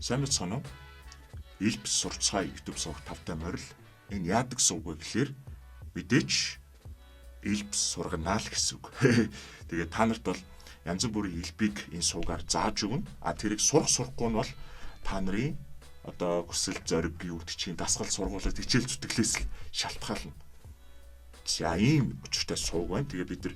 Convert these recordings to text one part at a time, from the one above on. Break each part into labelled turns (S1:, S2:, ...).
S1: Сайн мэцхан уу? Илб сурцгай YouTube сувг тавтай морил энэ яадаг сувг вэ гэхээр мэдээч илб сурганаа л гэсэн үг. Тэгээд та нарт бол янз бүрийн илбийг энэ сувгаар зааж өгнө. Тэрийг сурахгүй нь бол та нарын одоо хүсэл зориг юу гэдэг чинь дасгал сургуулиуд хичээл зүтгэлээс л шалтгаална. За ийм учиртай сувг байна. Тэгээд бид нар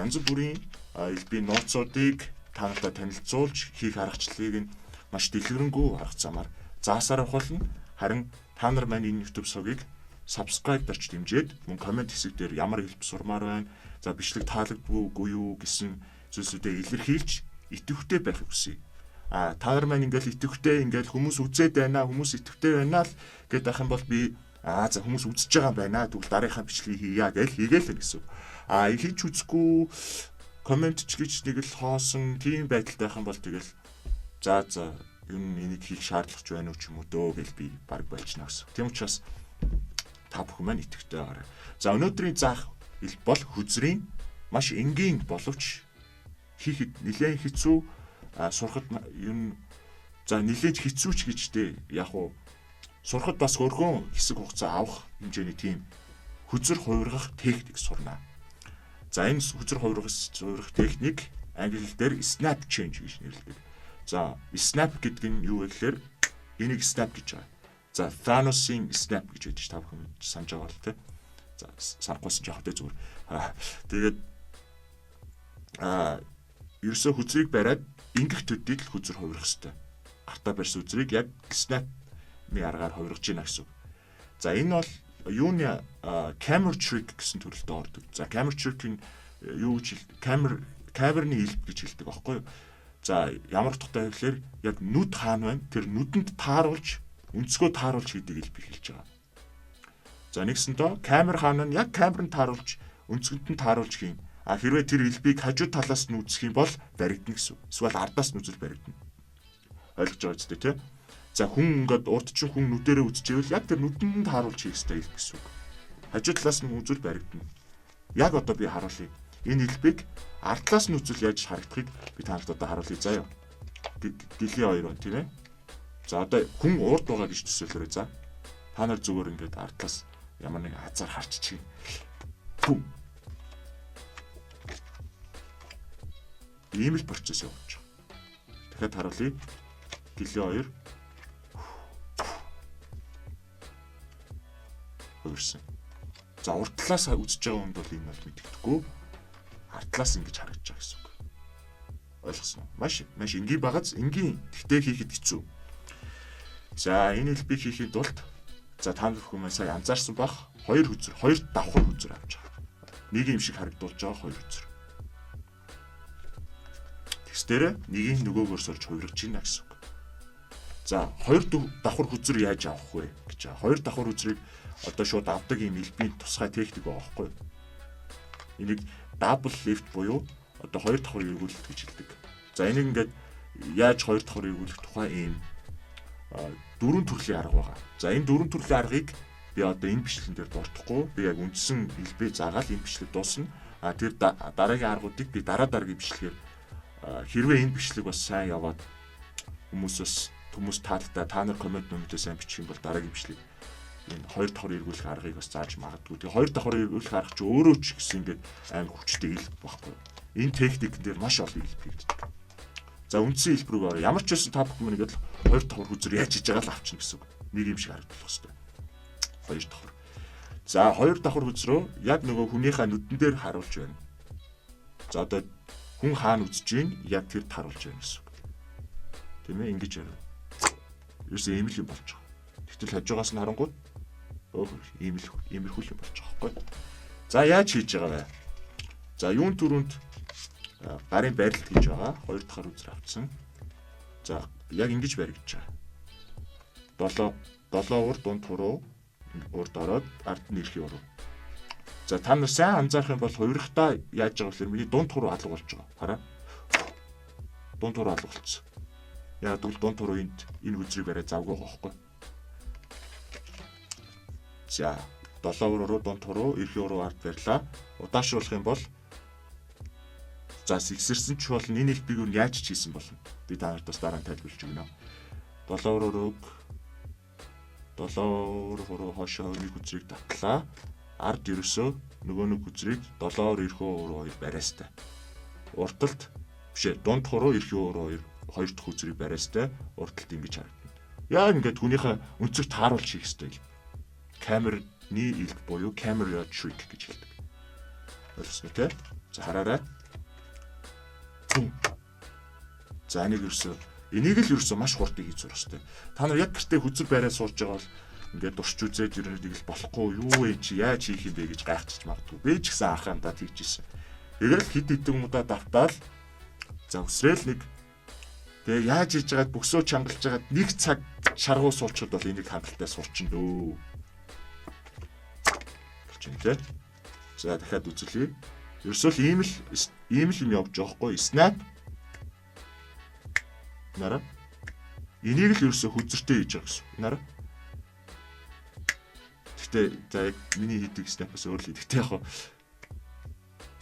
S1: янз бүрийн илбийн нууцуудыг та нартай танилцуулж хийх аргачлалыг нь маш дэлгэрэнгүй арга замаар заасаар авах болно. Харин та нар маань энэ YouTube сувгийг subscribe дарж дэмжиж мөн комент хэсэг дээр ямар хэлбэр сурмаар байна. За бичлэг таалагдгүй юу гэсэн зүйлсүүдээ илэрхийлж идэвхтэй байх хүсье. Та нар маань ингээл идэвхтэй ингээл хүмүүс үзээд байна, хүмүүс идэвхтэй байна л гэдэг ах юм бол би за хүмүүс үзэж байгаа юм байна. Тэгвэл дараагийн бичлэгийг хийя гэж хийгээл гэсэн. Хийж үзэхгүй комент ч гэж нэг л хоосон тийм байдалтай ах юм бол тэгэл за юм энийг хийх шаардлагач байна уу ч юм уу дөө гэж би баг болчихно гэсэн. Тийм учраас та бүхэн маань итгэвтэй байгаарай. За өнөөдрийн заах ил бол хүзрийн маш энгийн боловч хийхэд нэлээд хэцүү сурахад юм нэлээд хэцүү ч гэжтэй яг уу сурахад бас өргөн хэсэг хугацаа авах хэмжээний тийм хүзэр хувиргах техник сурнаа. За энэ хүзэр хувиргах техник англи хэлээр snap change гэж нэрлэдэг. За snap гэдэг нь юу вэ гэхээр энийг snap гэж байгаа. За Thanos-ийн snap гэж байдаг ш та бүхэн санаж байгаа бол тээ. За санахгүйсэн жоох тэ зүгээр. Тэгээд ерөөсө хүзрийг бариад ингэх төдийд л хүзэр хувирах хэрэгтэй. Гартаа барьсан хүзрийг яг snap-ийн аргаар хувиргаж гинэ гэсэн. За энэ бол юуны camera trick гэсэн төрөлтөд ордог. За camera trick нь юу гэж камерны илб гэж хэлдэг аахгүй юу? За ямар утгатай вэ гэхээр яг нүд хаана байна? Тэр нүдэнд тааруулж өнцгөө тааруулж хийдэг илбийг хэлж байгаа. За нэгсэндээ камер хаана нь яг камерыг тааруулж өнцгөнд нь тааруулж хийн. Хэрвээ тэр илбийг хажуу талаас нь үзэх юм бол баригдана гэсэн. Эсвэл ардаас нь үзэл баригдана. Ойлгож байгаа ч тийм. За хүн ингээд урд чинь хүн нүдэрээ үзчихвэл яг тэр нүдэнд нь тааруулж хийх хэрэгтэй гэсэн үг. Хажуу талаас нь үзэл баригдана. Яг одоо би харуулъя. Энэ илбийг ард талаас нь үзэл яаж харагдахыг би та нарт одоо харуулъя заяа. Гэлээ хоёр байна тийм ээ. За одоо хүн урд байгаа гэж төсөөлөөрэй за. Та нар зүгээр ингээд ард талаас ямар нэг хазар харчихъя. Пүм. Ийм л процесс явуулж байгаа. Дахиад харуулъя. Гэлээ хоёр. Хөрсөн. За урд талаас үзэж байгаа хүнд бол энэ бол мэддэхгүй. Ард талаас ингэж харагдаж байгаа гэсэн үг. Ойлгосон уу? Маш энгийн багц, энгийн тэгтээ хийхэд хэцүү. За энэ хэлбэрийг хийхэд тулд за та бүхэн маань сая анзаарсан бах хоёр давхар хүзэр авч байгаа. Нэг юм шиг харагдуулж байгаа хоёр хүзэр. Тэгсдэрэ нэгийг нөгөөгөөр сорж хувиргаж гинэ гэсэн үг. За хоёр давхар хүзэр яаж авах вэ гэж байгаа. Хоёр давхар хүзрийг одоо шууд авдаг юм элбийн тусгай техник байгаа байхгүй юу? Энийг double lift буюу одоо хоёр давхар эргүүлэлт гэж хэлдэг. За энийг ингээд яаж хоёр давхар эргүүлэх тухай ийм дөрвөн төрлийн арга байгаа. За энэ дөрвөн төрлийн аргыг би одоо энэ бичлэгэн дээр дуртахгүй. Би яг үндсэн хэлбэрийг заагаад энэ бичлэг дуусна. Тэр дараагийн аргуудыг би дараагийн бичлэгээр хэрвээ энэ бичлэг бас сайн яваад хүмүүс таалтай та нар комент нөмөртөө сайн бичих юм бол дараагийн бичлэг энэ хоёр давхар эргүүлэх аргыг бас зааж магадгүй. Тэгээ хоёр давхар эргүүлэх арга ч өөрөө ч гэсэн ингээд амар хүчтэй ил багхгүй. Энэ техникэн дээр маш олон ил хийгддэг. За үндсэн хэлбэр рүү ямар ч байсан та бүхэн ингээд хоёр давхар хүзэр яаж хийж байгаа л авчна гэсэн үг. Нэг юм шиг харагдах хэвээр. Хоёр давхар. За хоёр давхар хүзрөө яг нөгөө хүнийхээ нүдэн дээр харуулж байна. За одоо хүн хаана үзэж гин яг тэр таруулж байна гэсэн үг. Тийм ээ ингэж ярив. Ерөөсөө ийм л юм болж байгаа. Тэгтэл хажуугаас нь харангууд иймэрхүү юм болж байгаа байхгүй. За яаж хийж байгаа вэ? За юун түрүүнд гарын барилт хийж байгаа. Хоёр дахь үзэр авцсан. За яг ингэж баригдаж байгаа. 7 уур дунд хуруу урд ороод ард нь ирэх юм. За та нар сайн анзаарах юм бол хувирахтаа яаж байгаа вэ? Миний дунд хуруу алга болж байгаа. Хараа. Дунд хуруу алга болчихсон. Яг тэгвэл дунд хуруу энэ үзрийг барай завгүй байхгүй. За 7 уруу дунд хуруу эрхийн уруу ард барьлаа. Удаашруулах юм бол за сэгсэрсэн ч болно энэ хэлбэрийг нь яаж ч хийсэн болно. Би та нарт бас дараа нь тайлбарлаж өгнө. 7 3 хошоо нэг хүзрийг татлаа. Ард ерөөсөө нөгөө нэг хүзрийг 7-оор эрхөө 2 бариастай. Урталт бишээ дунд хуруу эрхөө 2 дахь хүзрийг бариастай. Урталт ингэж харагдана. Яа ингээд хүнийхээ өнцөг тааруулж хийх хэрэгтэй. Камерны илт буюу camera trick гэж хэлдэг. Ойлгосноо те? За хараарай. За энийг энийг л ерөөсөө маш хурдан хийж зурх хэрэгтэй. Та нар яг гэртээ хүзэр бариад сууж байгаа бол ингээд дурч үзээд ерөөд нэг л болохгүй юу вэ чи яаж хийх юм бэ гэж гайхчих магадгүй. Би ч гэсэн анхаандаа тэгжсэн. Тэгэл хит хитэн удаа давтаал. За өсрөөл нэг тэгээ яаж хийж байгаад бөксөө чангалж байгаад нэг цаг шаргуу суулчод бол энийг хангалттай сурчин дөө. Болчихно те. За дахиад үзүүлье. Ерөөсөө ийм л юм явж байгаа хгүй. Snap. Нара. Энийг л ерөөсөө хүзэртэй хийж байгаа гэсэн. Нара. Гэтэ за яг миний хийдэг snap-аас өөр л гэхдээ яг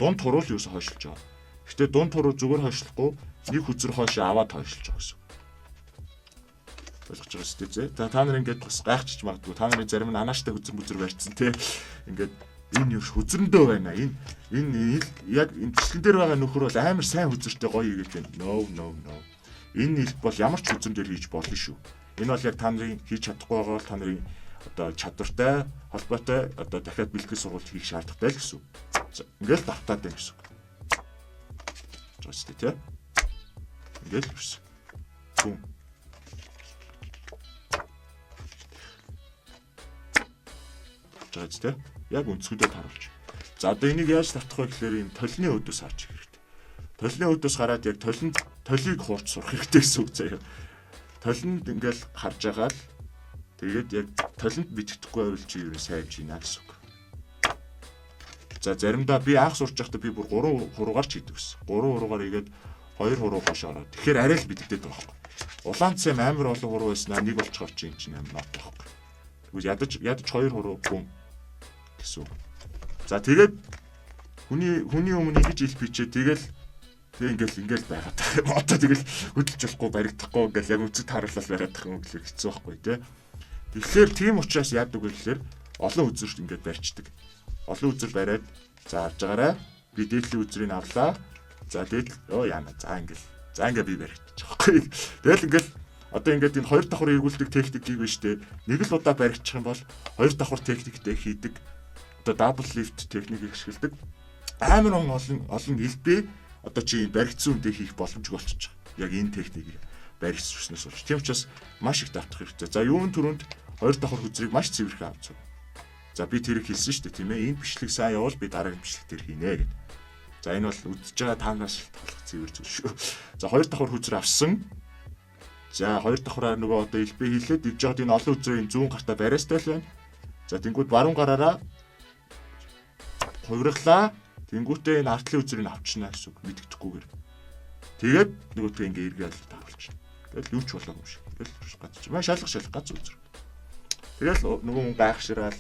S1: дунд хуруу л ерөөсөө хойшилж байгаа. Гэтэ дунд хуруу зүгээр хойшлохгүй нэг хүзэр хойшоо аваад хойшилж байгаа гэсэн. Ойлгож байгаа шүү дээ. Та нар ингээд бас гайхчих магадгүй. Та нарын зарим нь анааштай хүзэр барьцсан те. Ингээд энэ юу хүзрэндөө байна. Энэ яг энэ төслөн дээр байгаа нөхөр бол амар сайн хүзэртэй гоё хийгээд байна. No. Энэ нэлт бол ямар ч хүзрэн дээр хийж болно шүү. Энэ бол яг та нарын хийж чадахгүй байгаа бол та нарын одоо чадвартай холбоотой одоо дахиад бэлтгэл сургалт хийх шаардлагатай л гэсэн. Ингээл давтаад байна гэсэн. Жишээ тий. Ингээл гэсэн. Бум. Жишээ тий. Яг өнцгөдөө харуулж. За одоо энийг яаж татах вэ гэхээр энэ толны өдөөс харж хэрэгтэй. Толны өдөөс хараад яг толийг хуурч сурах хэрэгтэй гэсэн үг заяа. Толинд ингээл харж агаад тэгээд яг толинд битгэхгүй байвал чи юу сайж ийна гэсэн үг. За заримдаа би анх сурч байхдаа би бүр 3 хуруугаар ч хийдэг гэсэн. 3 хуруугаар игээд 2 хуруу хошоо ороод. Тэгэхээр арай л битгдээд байгаа байхгүй. Улаан цэм амар олон хуруу байснаа нэг болчихоор чи энэ чинь амар нот байхгүй. Тэгвэл ядаж 2 хуруу гүн гэсэн. За тэгээд хүний өмнө ингэж ил бичээ тэгэл ингээл байгаад байгаа. Одоо тэгэл хөдөлж болохгүй баригдахгүй ингээл яг үзэг тааруулал байгаад байгаа юм гэхэл хэцүү байхгүй тий. Тэгэхээр тийм учраас яадаг вэ гэхээр олон үзэрт ингээд барьцдаг. Олон үзэр бариад за харж байгаарай. Би дээдлийн үзрийг авлаа. За дээдл яана. За ингээд би баригдчих واخгүй. Тэгэл ингээл одоо ингээд энэ 2 давхар эргүүлдэг техникийг байна штэ. Нэг л удаа баригдчих юм бол 2 давхар техниктэй хийдэг. Одоо double lift техникийг ашигладаг. Амар олон элбэ одоо чи баригдсан үндэ хийх боломжгүй болчихж байгаа. Яг энэ техникийг баригдчихснаас болж. Тийм учраас маш их давтах хэрэгтэй. За юун түрүүнд 2 давхар хүзрийг маш цэвэрхэн авч. За би тэрийг хэлсэн шүү дээ тийм ээ. Энэ бичлэг сайн явал би дараагийн бичлэг дээр хийнэ гэд. За энэ бол үдчихэж байгаа таанаас шалтгаалх цэвэр зүйл шүү. За 2 давхар хүзэр авсан. За 2 давхараар нөгөө одоо элбэ хийлээд ивж жаад энэ олон үзрийн зүүн гартаа бариастай л байна. За тэнгууд баруун гараараа хувирглаа. Тэнгүүтээ энэ артлын үзрийг авчна гэсэн үг мэддэхгүйгээр. Тэгээд нөгөөдгөө ингээ эргээд тааруулчихна. Тэгэл юу ч болоогүй юм шиг. Тэгэл гацчих. Маш шалгах гац үзэр. Тэгэл нөгөө хүн гайхшраал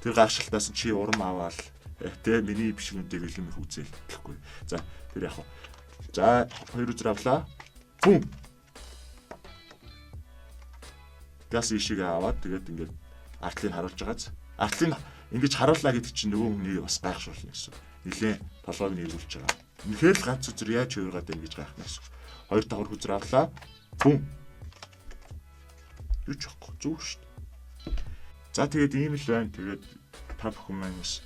S1: тэр гайхшилтаас чи урам аваал тэ миний бишгүнтэй бэлэм их үзээл гэхгүй. За тэр яг. За 2 үзэр авлаа. Бум. Газ ишиг аваад тэгээд ингээд артлыг харуулж байгааз. Артлыг ингэж харууллаа гэдэг чинь нөгөө хүний бас гайхшруулна гэсэн. Нилээ толгойг нийлүүлж байгаа. Үнэхээр л ганц үзэр яаж хувиргаад ингэж гайхна гэсэн. 2 давхар хүзэр авлаа. Бум. Юу ч байхгүй зүг шүү дээ. За тэгээд ийм л байна. Тэгээд та бүхэн маань бас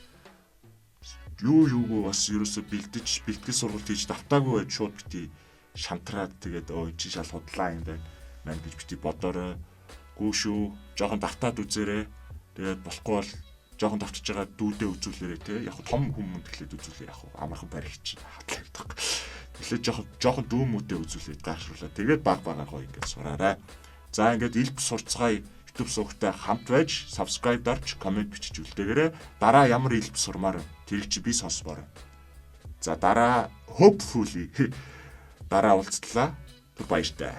S1: юугүй бас ерөөсө бэлтгэл сургалт хийж давтаагүй байж шууд бити шантраад тэгээд чи шал худлаа юм байна. Ман гэж бити бодорой. Гүү шүү. Жохон давтаад үзээрэй. Тэгээд болохгүй бол жоохон давтж байгаа дүүдээ үзүүлээрэй те. Яг том хүмүүнд хэлээд үзүүлээ яг амархан баригч хатлаа гэдэг. Тэгэхээр жоохон дүүмүүдээ үзүүлээд гайхшруулаа. Тэгээд багаар гоё ингээд сураарай. За ингээд элб сурцгаая YouTube суугтай хамт байж subscribe дарж комент бичиж үлдээгээрэй. Дараа ямар элб сурмаар тэрийг чи би сонсмоор. За дараа hopefully дараа уулзлаа. Баяртай.